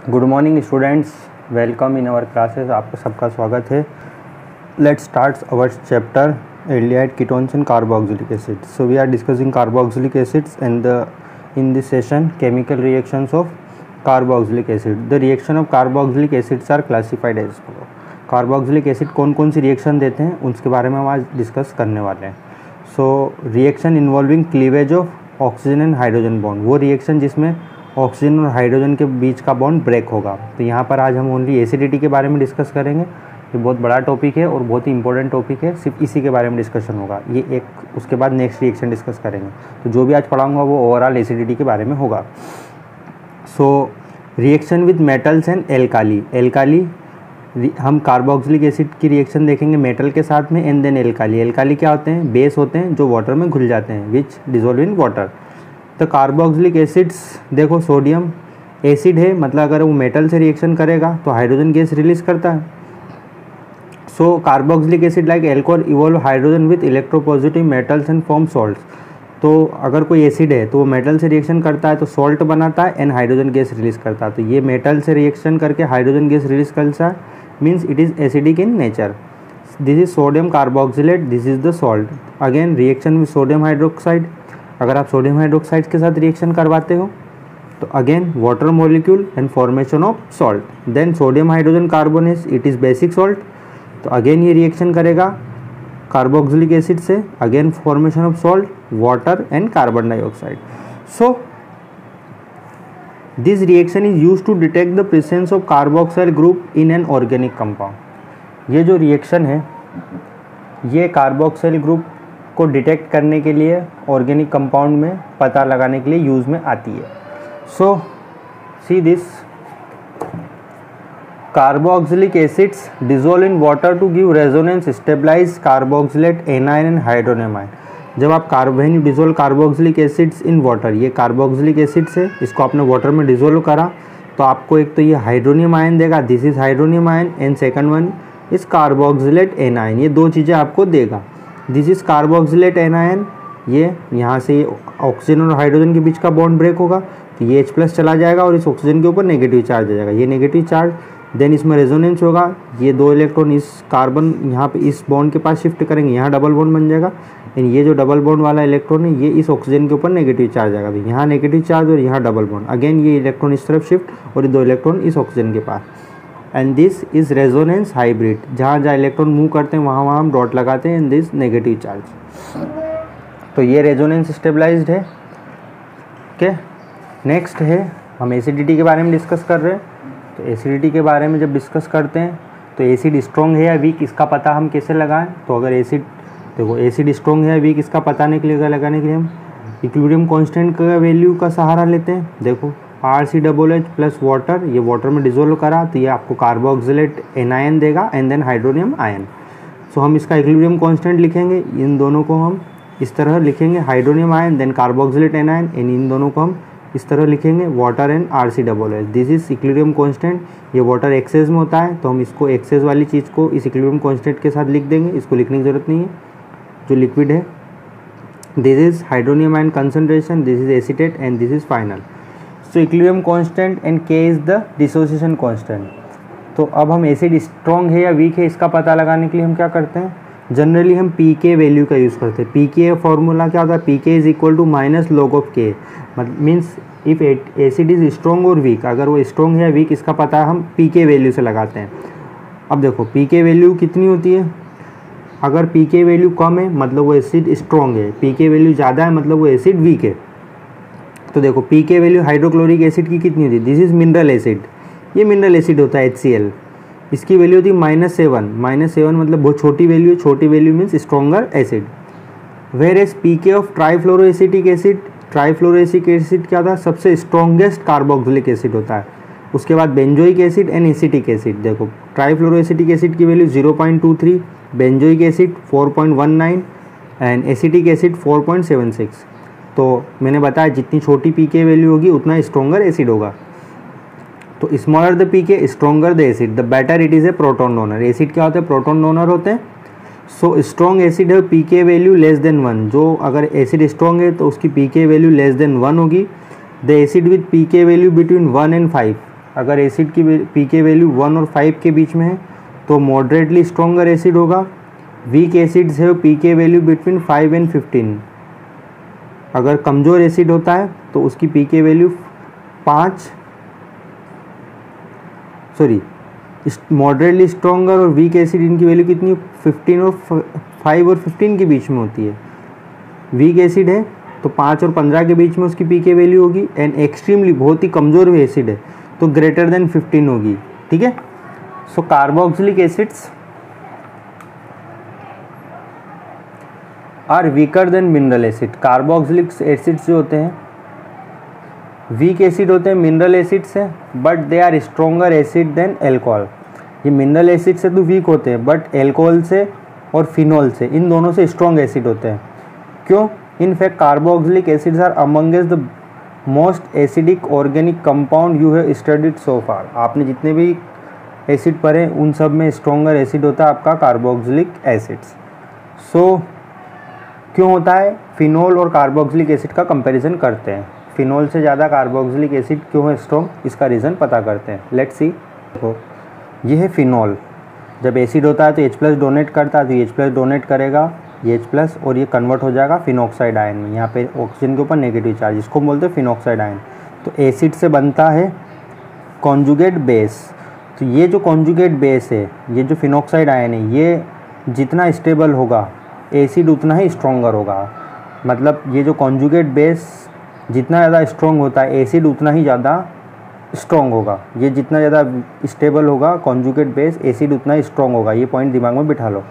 Good morning students, welcome in our classes. आपका सबका स्वागत है। Let's start our chapter aldehyde ketones and carboxylic acid. So we are discussing carboxylic acids and in this session chemical reactions of carboxylic acid. The reaction of carboxylic acids are classified as follow. Carboxylic acid कौन कौन सी reaction देते हैं उसके बारे में हम आज discuss करने वाले हैं। So reaction involving cleavage of oxygen and hydrogen bond, वो रिएक्शन जिसमें ऑक्सीजन और हाइड्रोजन के बीच का बॉन्ड ब्रेक होगा। तो यहाँ पर आज हम ओनली एसिडिटी के बारे में डिस्कस करेंगे। ये बहुत बड़ा टॉपिक है और बहुत ही इंपॉर्टेंट टॉपिक है, सिर्फ इसी के बारे में डिस्कशन होगा। ये एक उसके बाद नेक्स्ट रिएक्शन डिस्कस करेंगे। तो जो भी आज पढ़ाऊंगा वो ओवरऑल एसिडिटी के बारे में होगा। So reaction with metals and alkali, हम कार्बोक्सिलिक एसिड की रिएक्शन देखेंगे मेटल के साथ में एंड देन एल्काली क्या होते हैं? बेस होते हैं जो वाटर में घुल जाते हैं, विच डिजोल्व इन वाटर। तो कार्बोक्सिलिक एसिड्स देखो, सोडियम एसिड है, मतलब अगर वो मेटल से रिएक्शन करेगा तो हाइड्रोजन गैस रिलीज करता है। So carboxylic acid like alcohol evolve hydrogen with electropositive metals and form salts. तो अगर कोई एसिड है तो वो मेटल से रिएक्शन करता है तो सॉल्ट बनाता है एंड हाइड्रोजन गैस रिलीज करता है। तो ये मेटल से रिएक्शन करके हाइड्रोजन गैस रिलीज करता है, means it is acidic in nature. This is sodium carboxylate, this is the salt. Again reaction with sodium hydroxide, अगर आप सोडियम हाइड्रोक्साइड के साथ रिएक्शन करवाते हो तो again water molecule and formation of salt. Then sodium hydrogen carbonate, it is basic salt. तो again ये reaction करेगा कार्बोक्सिलिक एसिड से, again formation of salt, water and carbon dioxide. So this reaction is used to detect the presence of carboxyl group in an organic compound. ये जो reaction है ये carboxyl group को detect करने के लिए ऑर्गेनिक कंपाउंड में पता लगाने के लिए यूज में आती है। So see this, carboxylic acids dissolve in water to give resonance stabilise carboxylate anion and hydronium ion. जब आप when you dissolve carboxylic acids in water, ये कार्बोक्सिलिक एसिड्स है, इसको आपने वाटर में डिजोल्व करा तो आपको एक तो ये हाइड्रोनियम आयन देगा, this is hydronium ion, and second one is carboxylate anion. ये दो चीज़ें आपको देगा। दिस इज कार्बोक्सिलेट एनायन, ये यहाँ से ऑक्सीजन और हाइड्रोजन के बीच का बॉन्ड ब्रेक होगा तो ये H+ चला जाएगा और इस ऑक्सीजन के ऊपर नेगेटिव चार्ज आ जाएगा, ये नेगेटिव चार्ज। देन इसमें रेजोनेंस होगा, ये दो इलेक्ट्रॉन इस कार्बन यहाँ पे इस बॉन्ड के पास शिफ्ट करेंगे, यहाँ डबल बॉन्ड बन जाएगा। एंड ये जो डबल बॉन्ड वाला इलेक्ट्रॉन है ये इस ऑक्सीजन के ऊपर नेगेटिव चार्ज आएगा, तो यहाँ नेगेटिव चार्ज और यहाँ डबल बॉन्ड, अगेन ये इलेक्ट्रॉन इस तरफ शिफ्ट और ये दो इलेक्ट्रॉन इस ऑक्सीजन के पास। And this is resonance hybrid, जहाँ जहाँ इलेक्ट्रॉन मूव करते हैं वहाँ हम डॉट लगाते हैं एंड दिस नेगेटिव चार्ज। तो ये रेजोनेंस स्टेबलाइज्ड है। ओके, नेक्स्ट है हम एसिडिटी के बारे में डिस्कस कर रहे हैं। तो एसिडिटी के बारे में जब डिस्कस करते हैं तो एसिड स्ट्रॉन्ग है या वीक, इसका पता हम कैसे लगाएं? तो अगर एसिड देखो एसिड स्ट्रॉन्ग है या वीक, इसका पता लगाने के लिए हम इक्विलिब्रियम कांस्टेंट का वैल्यू का सहारा लेते हैं। देखो RCOH प्लस वाटर, ये वाटर में डिजोल्व करा तो ये आपको कार्बोक्सिलेट एनायन देगा एंड देन हाइड्रोनियम आयन। सो हम इसका इक्विलिब्रियम कांस्टेंट लिखेंगे, इन दोनों को हम इस तरह लिखेंगे, hydronium ion then carboxylate anion, and इन दोनों को हम इस तरह लिखेंगे water and RCOH। This is equilibrium constant. ये वाटर एक्सेस में होता है तो हम इसको एक्सेस वाली चीज़ को इस इक्विलिब्रियम कांस्टेंट के साथ लिख देंगे, इसको लिखने की जरूरत नहीं है, जो लिक्विड है। This is hydronium ion concentration, this is acetate and this is final. So equilibrium constant and K is the dissociation constant. तो अब हम एसिड स्ट्रॉन्ग है या वीक है इसका पता लगाने के लिए हम क्या करते हैं? जनरली हम pK वैल्यू का यूज़ करते हैं। pK फॉर्मूला क्या होता है? pK is equal to minus log of K, means if acid is strong और वीक, अगर वो स्ट्रॉन्ग है या वीक इसका पता हम pK वैल्यू से लगाते हैं। अब देखो pK वैल्यू कितनी होती है? अगर pK वैल्यू कम है मतलब वो एसिड स्ट्रॉन्ग है, pK वैल्यू ज़्यादा है मतलब वो एसिड वीक है। तो देखो pK वैल्यू हाइड्रोक्लोरिक एसिड की कितनी होती है? दिस इज मिनरल एसिड, ये मिनरल एसिड होता है HCl, इसकी वैल्यू होती है -7 मतलब बहुत छोटी वैल्यू है, छोटी value means stronger acid. Where as pK of trifluoroacetic acid, trifluoroacetic acid क्या होता है? सबसे स्ट्रॉन्गेस्ट कार्बोक्सिलिक एसिड होता है। उसके बाद benzoic acid and acetic acid. देखो ट्राइफ्लोरोएसिटिक एसिड की value 0.23, benzoic acid 4.19 and acetic acid 4.76। तो मैंने बताया जितनी छोटी pK वैल्यू होगी उतना स्ट्रॉन्गर एसिड होगा। तो smaller the pK stronger the acid, the better it is a proton donor. Acid क्या होते हैं? प्रोटॉन डोनर होते हैं। सो स्ट्रॉन्ग एसिड है pK वैल्यू लेस देन 1, जो अगर एसिड स्ट्रॉन्ग है तो उसकी pK वैल्यू लेस देन 1 होगी। The acid with pK value between 1 and 5, अगर एसिड की पीके वैल्यू 1 और 5 के बीच में है तो मॉडरेटली स्ट्रॉन्गर एसिड होगा। वीक एसिड्स है पीके वैल्यू बिटवीन 5 एंड 15। अगर कमज़ोर एसिड होता है तो उसकी पीके वैल्यू मॉडरेटली स्ट्रॉन्गर और वीक एसिड इनकी वैल्यू कितनी 15 और 5 और 15 के बीच में होती है। वीक एसिड है तो 5 और 15 के बीच में उसकी पीके वैल्यू होगी, एंड एक्सट्रीमली बहुत ही कमज़ोर एसिड है तो ग्रेटर देन 15 होगी। ठीक है। So carboxylic acids are weaker than mineral acid. Carboxylic acids जो होते हैं वीक एसिड होते हैं मिनरल एसिड से, but they are stronger acid than alcohol. ये मिनरल एसिड से तो वीक होते हैं, बट एल्कोहल से और फिनॉल से, इन दोनों से स्ट्रॉन्ग एसिड होते हैं। क्यों? In fact carboxylic acids are amongst the most acidic organic compound you have studied so far. आपने जितने भी एसिड पढ़े उन सब में स्ट्रॉन्गर एसिड होता है आपका कार्बोक्सिलिक एसिड्स। सो क्यों होता है? फिनॉल और कार्बोक्सिलिक एसिड का कंपैरिजन करते हैं। फिनॉल से ज़्यादा कार्बोक्सिलिक एसिड क्यों है स्ट्रॉन्ग, इसका रीज़न पता करते हैं। Let's see. देखो ये है फिनॉल। जब एसिड होता है तो H+ डोनेट करता है, तो H+ डोनेट करेगा ये H+ और ये कन्वर्ट हो जाएगा फिनॉक्साइड आयन में। यहाँ पे ऑक्सीजन के ऊपर नेगेटिव चार्ज, इसको बोलते हैं फिनॉक्साइड आयन। तो एसिड से बनता है कॉन्जुगेट बेस। तो ये जो कॉन्जुगेट बेस है, ये जो फिनॉक्साइड आयन है, ये जितना स्टेबल होगा एसिड उतना ही स्ट्रॉन्गर होगा। मतलब ये जो कॉन्जुगेट बेस जितना ज़्यादा स्ट्रॉन्ग होता है एसिड उतना ही ज़्यादा स्ट्रॉन्ग होगा। ये जितना ज़्यादा स्टेबल होगा कॉन्जुगेट बेस, एसिड उतना ही स्ट्रॉन्ग होगा। ये पॉइंट दिमाग में बिठा लो।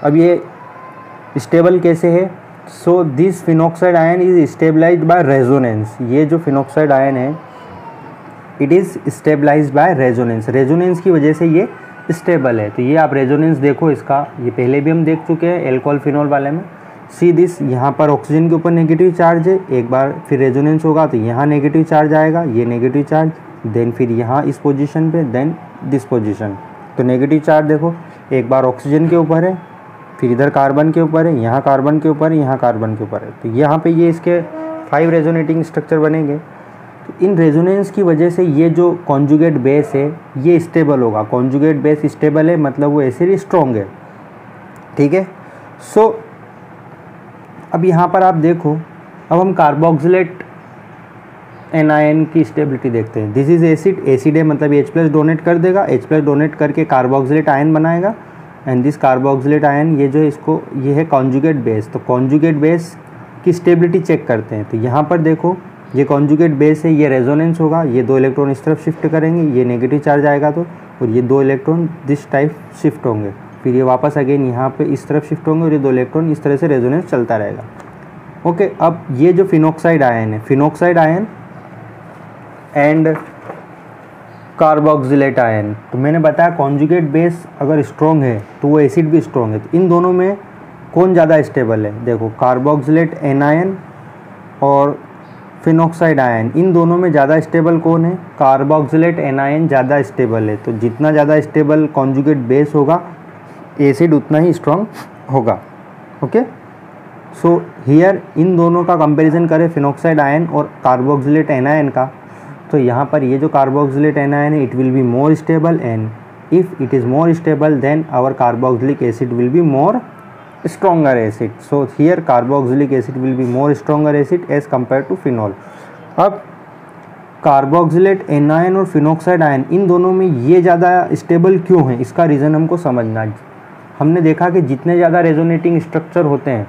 अब ये स्टेबल कैसे है? So this phenoxide ion is stabilised by resonance. ये जो फिनॉक्साइड आयन है it is stabilised by resonance. Resonance की वजह से ये स्टेबल है। तो ये आप रेजोनेंस देखो इसका, ये पहले भी हम देख चुके हैं एल्कोहल फिनॉल वाले में। सी दिस, यहाँ पर ऑक्सीजन के ऊपर नेगेटिव चार्ज है, एक बार फिर रेजोनेंस होगा तो यहाँ नेगेटिव चार्ज आएगा, ये नेगेटिव चार्ज, देन फिर यहाँ इस पोजीशन पे, देन दिस पोजीशन। तो नेगेटिव चार्ज देखो एक बार ऑक्सीजन के ऊपर है, फिर इधर कार्बन के ऊपर है, यहाँ कार्बन के ऊपर है, यहाँ कार्बन के ऊपर है। तो यहाँ पे ये इसके 5 रेजोनेटिंग स्ट्रक्चर बनेंगे। तो इन रेजोनेंस की वजह से ये जो कॉन्जुगेट बेस है ये स्टेबल होगा। कॉन्जुगेट बेस स्टेबल है मतलब वो एसिड स्ट्रॉन्ग है। ठीक है। सो अब यहाँ पर आप देखो, अब हम कार्बोक्सिलेट एनायन की स्टेबिलिटी देखते हैं। दिस इज एसिड, एसिड है मतलब H+ डोनेट कर देगा, H+ डोनेट करके कार्बोक्सिलेट आयन बनाएगा, एंड दिस कार्बोक्सिलेट आयन ये जो इसको ये है कॉन्जुगेट बेस। तो कॉन्जुगेट बेस की स्टेबिलिटी चेक करते हैं। तो यहाँ पर देखो ये कॉन्जुगेट बेस है, ये रेजोनेंस होगा, ये 2 इलेक्ट्रॉन इस तरफ शिफ्ट करेंगे, ये नेगेटिव चार्ज आएगा तो, और ये 2 इलेक्ट्रॉन दिस टाइप शिफ्ट होंगे, फिर ये वापस अगेन यहाँ पे इस तरफ शिफ्ट होंगे और ये 2 इलेक्ट्रॉन इस तरह से रेजोनेंस चलता रहेगा। ओके। अब ये जो फिनॉक्साइड आयन है, phenoxide ion and carboxylate ion, तो मैंने बताया कॉन्जुगेट बेस अगर स्ट्रॉन्ग है तो वो एसिड भी स्ट्रॉन्ग है। तो इन दोनों में कौन ज़्यादा स्टेबल है? देखो कार्बोक्सिलेट एनायन और फिनॉक्साइड आयन, इन दोनों में ज़्यादा स्टेबल कौन है? कार्बोक्सिलेट एनायन ज़्यादा स्टेबल है। तो जितना ज़्यादा स्टेबल कॉन्जुगेट बेस होगा एसिड उतना ही स्ट्रॉन्ग होगा। ओके। सो हियर इन दोनों का कंपैरिजन करें फिनॉक्साइड आयन और कार्बोक्सिलेट एनायन का, तो यहाँ पर ये जो कार्बोक्सिलेट एनायन है it will be more stable, and if it is more stable then our carboxylic acid will be more stronger acid. So here carboxylic acid will be more stronger acid as compared to phenol. अब carboxylate anion और phenoxide ion इन दोनों में ये ज़्यादा stable क्यों है, इसका reason हमको समझना है। हमने देखा कि जितने ज़्यादा रेजोनेटिंग स्ट्रक्चर होते हैं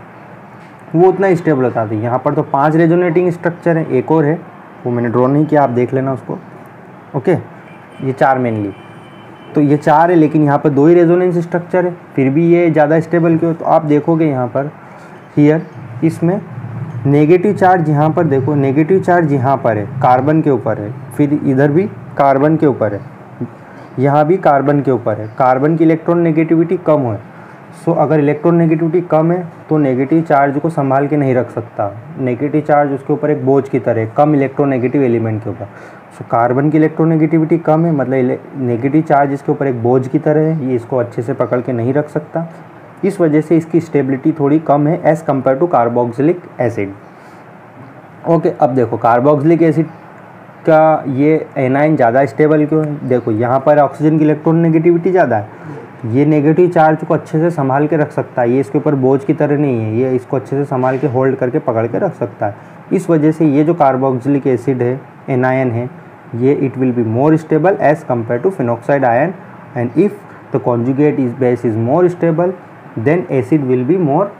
वो उतना स्टेबल होता है। यहाँ पर तो 5 रेजोनेटिंग स्ट्रक्चर है, एक और है वो मैंने ड्रॉ नहीं किया, आप देख लेना उसको। ओके। ये 4 मेनली, तो ये 4 है लेकिन यहाँ पर 2 ही रेजोनेंस स्ट्रक्चर है, फिर भी ये ज़्यादा स्टेबल क्यों? तो आप देखोगे यहाँ पर हियर इसमें नेगेटिव चार्ज, यहाँ पर देखो नेगेटिव चार्ज यहाँ पर है, कार्बन के ऊपर है, फिर इधर भी कार्बन के ऊपर है, यहाँ भी कार्बन के ऊपर है। कार्बन की इलेक्ट्रॉन नेगेटिविटी कम है। सो अगर इलेक्ट्रॉन नेगेटिविटी कम है तो नेगेटिव चार्ज को संभाल के नहीं रख सकता। नेगेटिव चार्ज उसके ऊपर एक बोझ की तरह, कम इलेक्ट्रोनेगेटिव एलिमेंट के ऊपर। सो कार्बन की इलेक्ट्रोनेगेटिविटी कम है मतलब नेगेटिव चार्ज इसके ऊपर एक बोझ की तरह है, ये इसको अच्छे से पकड़ के नहीं रख सकता। इस वजह से इसकी स्टेबिलिटी थोड़ी कम है as compare to carboxylic acid. Okay. अब देखो कार्बोक्सिलिक एसिड का ये एनाइन ज़्यादा स्टेबल क्यों है? देखो यहाँ पर ऑक्सीजन की इलेक्ट्रॉन नेगेटिविटी ज़्यादा है, ये नेगेटिव चार्ज को अच्छे से संभाल के रख सकता है, ये इसके ऊपर बोझ की तरह नहीं है, ये इसको अच्छे से संभाल के होल्ड करके पकड़ के रख सकता है। इस वजह से ये जो कार्बोक्सिलिक एसिड है, एनायन है, ये it will be more stable as compare to phenoxide ion, and if the conjugate base is more stable then acid will be more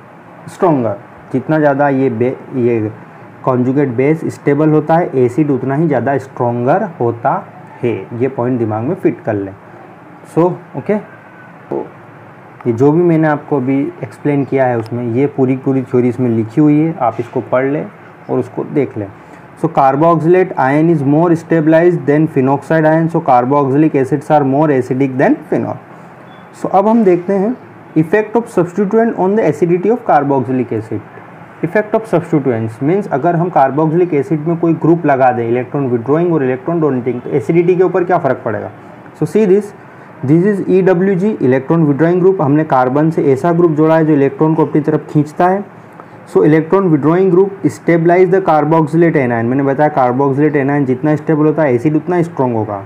stronger. जितना ज़्यादा ये कॉन्जुगेट बेस स्टेबल होता है, एसिड उतना ही ज़्यादा स्ट्रोंगर होता है। ये पॉइंट दिमाग में फिट कर लें। सो ओके, तो ये जो भी मैंने आपको अभी एक्सप्लेन किया है उसमें ये पूरी थ्योरी इसमें लिखी हुई है, आप इसको पढ़ लें और उसको देख लें। So carboxylate ion is more stabilised than phenoxide ion, so carboxylic acids are more acidic than phenol. So अब हम देखते हैं effect of substituent on the acidity of carboxylic acid. Effect of substituents means अगर हम carboxylic acid में कोई group लगा दें, इलेक्ट्रॉन विड्रॉइंग और इलेक्ट्रॉन डोनेटिंग, तो एसिडिटी के ऊपर क्या फ़र्क पड़ेगा? So see this is EWG electron withdrawing group. हमने कार्बन से ऐसा ग्रुप जोड़ा है जो इलेक्ट्रॉन को अपनी तरफ खींचता है। So electron withdrawing group stabilise the carboxylate anion. मैंने बताया कार्बोक्सिलेट एनायन जितना स्टेबल होता है एसिड उतना स्ट्रॉन्ग होगा।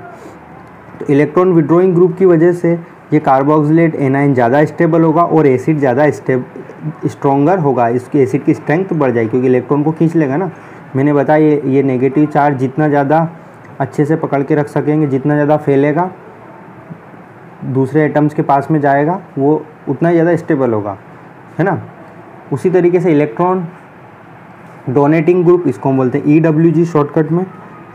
तो इलेक्ट्रॉन विड्रॉइंग ग्रुप की वजह से ये कार्बोक्सिलेट एनायन ज़्यादा स्टेबल होगा और एसिड ज़्यादा स्ट्रॉन्गर होगा, इसकी एसिड की स्ट्रेंथ बढ़ जाएगी क्योंकि इलेक्ट्रॉन को खींच लेगा ना। मैंने बताया ये नेगेटिव चार्ज जितना ज़्यादा अच्छे से पकड़ के रख सकेंगे, जितना ज़्यादा फैलेगा दूसरे एटम्स के पास में जाएगा, वो उतना ज़्यादा स्टेबल होगा, है ना। उसी तरीके से इलेक्ट्रॉन डोनेटिंग ग्रुप, इसको हम बोलते हैं EWG शॉर्टकट में।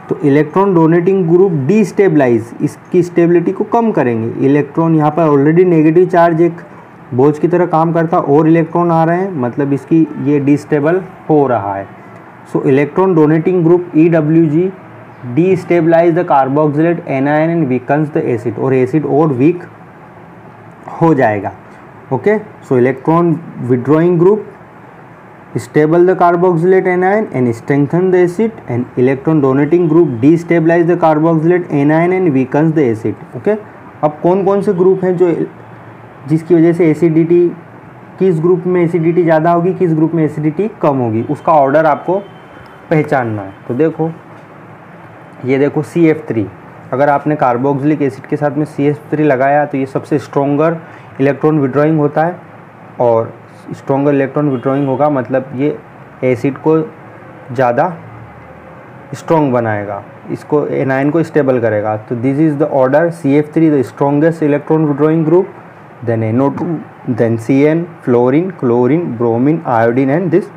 तो इलेक्ट्रॉन डोनेटिंग ग्रुप डीस्टेबलाइज, इसकी स्टेबिलिटी को कम करेंगे। इलेक्ट्रॉन यहाँ पर ऑलरेडी नेगेटिव चार्ज एक बोझ की तरह काम करता और इलेक्ट्रॉन आ रहे हैं, मतलब इसकी ये डिस्टेबल हो रहा है। So electron donating group EWG destabilise the carboxylate anion and weakens the acid, और एसिड और वीक हो जाएगा। Okay, so electron withdrawing group stable the carboxylate anion and strengthen the acid, and electron donating group destabilize the carboxylate anion and weakens the acid. Okay, अब कौन कौन से group हैं जो जिसकी वजह से एसिडिटी, किस ग्रुप में एसिडिटी ज़्यादा होगी, किस ग्रुप में एसिडिटी कम होगी, उसका ऑर्डर आपको पहचानना है। तो देखो, ये देखो CF3, अगर आपने कार्बोक्सिलिक एसिड के साथ में CF3 लगाया तो ये सबसे स्ट्रॉन्गर इलेक्ट्रॉन विड्रॉइंग होता है, और स्ट्रॉन्गर इलेक्ट्रॉन विड्रॉइंग होगा मतलब ये एसिड को ज़्यादा स्ट्रॉन्ग बनाएगा, इसको एनायन को स्टेबल करेगा। तो this is the order, CF3 the strongest electron withdrawing group, then NO2, then CN, fluorine, chlorine, bromine, iodine and this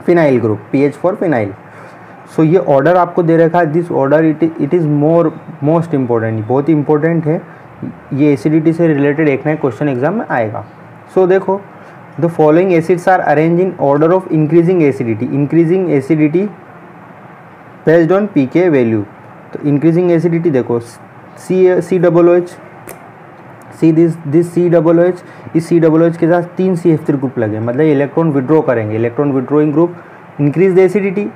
phenyl group, PH for phenyl. So ये ऑर्डर आपको दे रखा है, this order it is most important, बहुत important है। ये acidity से related एक ना एक क्वेश्चन एग्जाम में आएगा। सो देखो, the following acids are arrange in order of increasing acidity based on pK value. तो इंक्रीजिंग एसिडिटी देखो COOH, सी दिस COOH, इस COOH के साथ 3 CF3 ग्रुप लगे, मतलब इलेक्ट्रॉन विड्रॉ करेंगे। Electron withdrawing group increase the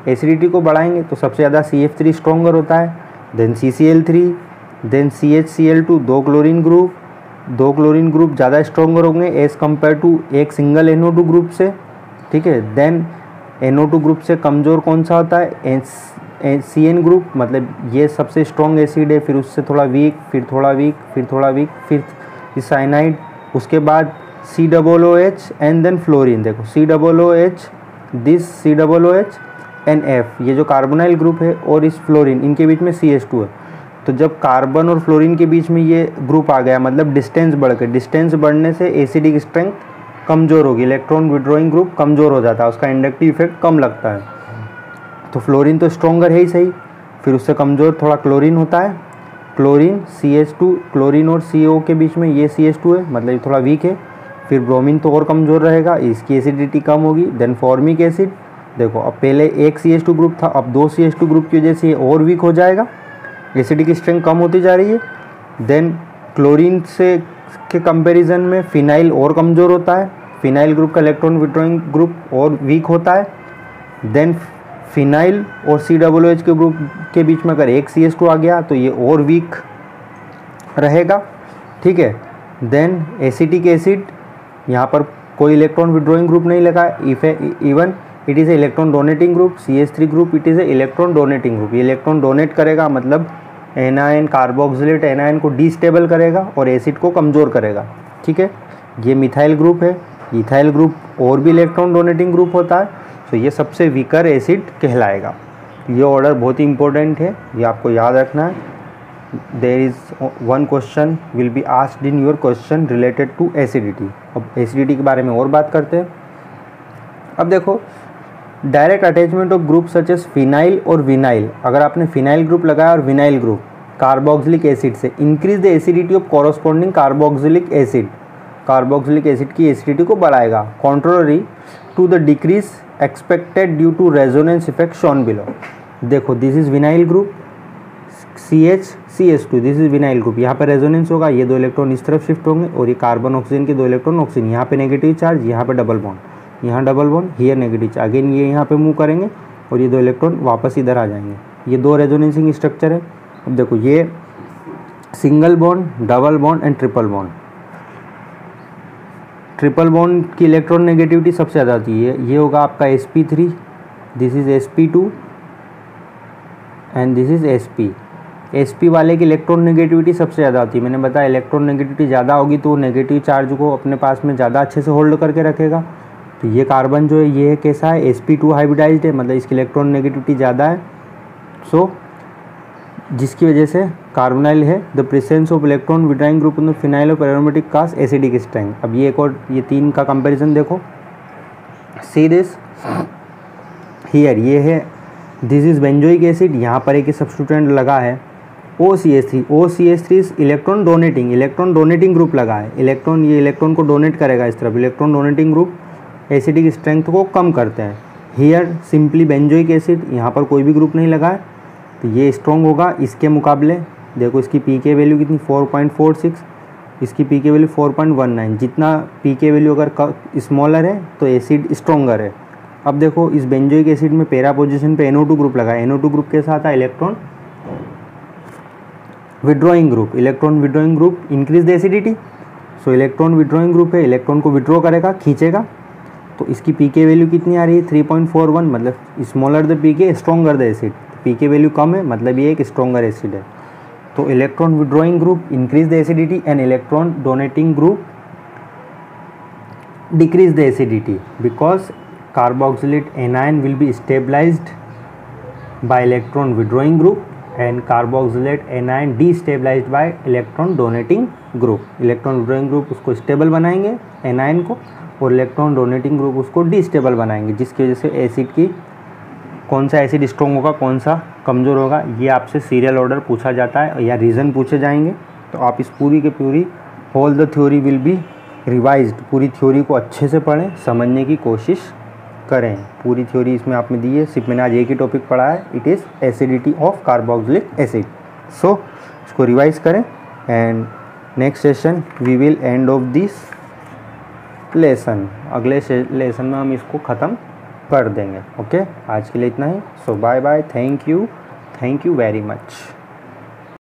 acidity को बढ़ाएंगे, तो सबसे ज़्यादा CF3 स्ट्रॉन्गर होता है, then CCl3, then CHCl2, 2 chlorine group ज़्यादा स्ट्रॉन्गर होंगे एज़ कम्पेयर टू एक सिंगल NO2 ग्रुप से, ठीक है। देन NO2 ग्रुप से कमज़ोर कौन सा होता है, CN ग्रुप, मतलब ये सबसे स्ट्रॉन्ग एसिड है, फिर उससे थोड़ा वीक, फिर थोड़ा वीक, फिर थोड़ा वीक, फिर साइनाइड, उसके बाद COOH एंड देन फ्लोरीन। देखो COOH, this COOH and F, ये जो कार्बोनाइल ग्रुप है, और इस फ्लोरीन, इनके बीच में CH2 है। तो जब कार्बन और फ्लोरीन के बीच में ये ग्रुप आ गया, मतलब डिस्टेंस बढ़ गया, डिस्टेंस बढ़ने से एसिडिक स्ट्रेंथ कमज़ोर होगी, इलेक्ट्रॉन विड्रॉइंग ग्रुप कमज़ोर हो जाता है, उसका इंडक्टिव इफेक्ट कम लगता है। तो फ्लोरीन तो स्ट्रॉन्गर है ही सही, फिर उससे कमज़ोर थोड़ा क्लोरीन होता है, क्लोरीन CH2, क्लोरीन और CO के बीच में ये CH2 है, मतलब ये थोड़ा वीक है। फिर ब्रोमीन तो और कमज़ोर रहेगा, इसकी एसिडिटी कम होगी। देन फॉर्मिक एसिड, देखो अब पहले एक CH2 ग्रुप था, अब 2 CH2 ग्रुप की वजह से ये और वीक हो जाएगा, एसिडिक स्ट्रेंथ कम होती जा रही है। देन क्लोरीन से के कंपैरिजन में फिनाइल और कमज़ोर होता है, फिनाइल ग्रुप का इलेक्ट्रॉन विड्रॉइंग ग्रुप और वीक होता है। देन फिनाइल और COOH के ग्रुप के बीच में अगर एक CH2 आ गया तो ये और वीक रहेगा, ठीक है। देन एसिटिक एसिड, यहाँ पर कोई इलेक्ट्रॉन विड्रॉइंग ग्रुप नहीं लगा, even it is a electron donating group, CH3 group it is a electron donating group. ये इलेक्ट्रॉन डोनेट करेगा मतलब एनायन कार्बोक्सिलेट एनायन को डिस्टेबल करेगा और एसिड को कमज़ोर करेगा, ठीक है। ये मिथाइल ग्रुप है, इथाइल ग्रुप और भी इलेक्ट्रॉन डोनेटिंग ग्रुप होता है, तो ये सबसे वीकर एसिड कहलाएगा। ये ऑर्डर बहुत ही इंपॉर्टेंट है, ये आपको याद रखना है। There is one question will be asked in your question related to acidity. अब एसिडिटी के बारे में और बात करते हैं। अब देखो, direct attachment of group such as phenyl और विनाइल, अगर आपने फिनाइल ग्रुप लगाया और विनाइल ग्रुप कार्बोक्सिलिक एसिड से, increase the acidity of corresponding carboxylic acid, carboxylic acid की एसिडिटी को बढ़ाएगा, contrary to the decrease expected due to resonance effect shown below. देखो this is vinyl group CH2, this is vinyl group, यहाँ पे resonance होगा, ये 2 electron इस तरफ शिफ्ट होंगे और ये कार्बन ऑक्सीजन के 2 इलेक्ट्रॉन ऑक्सीजन, यहाँ पे नेगेटिव चार्ज, यहाँ पे डबल बॉन्ड, यहाँ double bond, here negative charge, again ये यहाँ पे मूव करेंगे और ये 2 इलेक्ट्रॉन वापस इधर आ जाएंगे। ये 2 रेजोनेंसिंग स्ट्रक्चर है। अब देखो ये single bond, double bond and triple bond. Triple bond की इलेक्ट्रॉन नेगेटिविटी सबसे ज़्यादा आती है, ये होगा आपका sp3, this is sp2 and this is sp वाले की इलेक्ट्रॉन नेगेटिविटी सबसे ज़्यादा आती है। मैंने बताया इलेक्ट्रॉन नेगेटिविटी ज़्यादा होगी तो नेगेटिव चार्ज को अपने पास में ज़्यादा अच्छे से होल्ड करके रखेगा। तो ये कार्बन जो है ये कैसा है, sp2 हाइब्रिडाइज्ड है, मतलब इसकी इलेक्ट्रॉन नेगेटिविटी ज़्यादा है। सो जिसकी वजह से कार्बोनाइल है। The presence of electron withdrawing group in the phenyl of aromatic cast acidic strength. अब ये एक और, ये 3 का कंपैरिजन देखो, सी दिस हियर, ये है दिस इज बेंजोइक एसिड, यहाँ पर एक सब्स्टिट्यूएंट लगा है OCH3 is electron donating group लगा है, इलेक्ट्रॉन, ये इलेक्ट्रॉन को डोनेट करेगा इस तरफ, electron donating group acidic strength को कम करते हैं। हियर सिंपली बेंजोइक एसिड, यहाँ पर कोई भी ग्रुप नहीं लगा है तो ये स्ट्रॉन्ग होगा इसके मुकाबले। देखो इसकी pK वैल्यू कितनी 4.46, इसकी pK वैल्यू 4.19, जितना pK वैल्यू अगर स्मॉलर है तो एसिड स्ट्रॉन्गर है। अब देखो इस बेंजोइक एसिड में पैरा पोजीशन पे NO2 ग्रुप लगा है, NO2 ग्रुप के साथ है electron withdrawing group, electron withdrawing group increase the acidity. So electron withdrawing group है, इलेक्ट्रॉन को विड्रॉ करेगा, खींचेगा, तो इसकी pK वैल्यू कितनी आ रही है 3.41, मतलब smaller the pK stronger the acid, pK value कम है मतलब ये एक स्ट्रॉन्गर एसिड है। तो electron withdrawing group increase the acidity and electron donating group decrease the acidity because carboxylate anion will be stabilized by electron withdrawing group and carboxylate anion destabilized by electron donating group। electron withdrawing group उसको stable बनाएंगे anion को और electron donating group उसको destable बनाएंगे, जिसकी वजह से acid की कौन सा एसिड स्ट्रॉन्ग होगा कौन सा कमज़ोर होगा, ये आपसे सीरियल ऑर्डर पूछा जाता है या रीज़न पूछे जाएंगे। तो आप इस पूरी के पूरी whole the theory will be revised, पूरी थ्योरी को अच्छे से पढ़ें, समझने की कोशिश करें। पूरी थ्योरी इसमें आप में दी है, सिर्फ मैंने आज एक ही टॉपिक पढ़ा है, it is acidity of carboxylic acid. So इसको रिवाइज करें and next session we will end of this lesson, अगले लेसन में हम इसको ख़त्म कर देंगे। ओके आज के लिए इतना ही। So bye bye, thank you very much.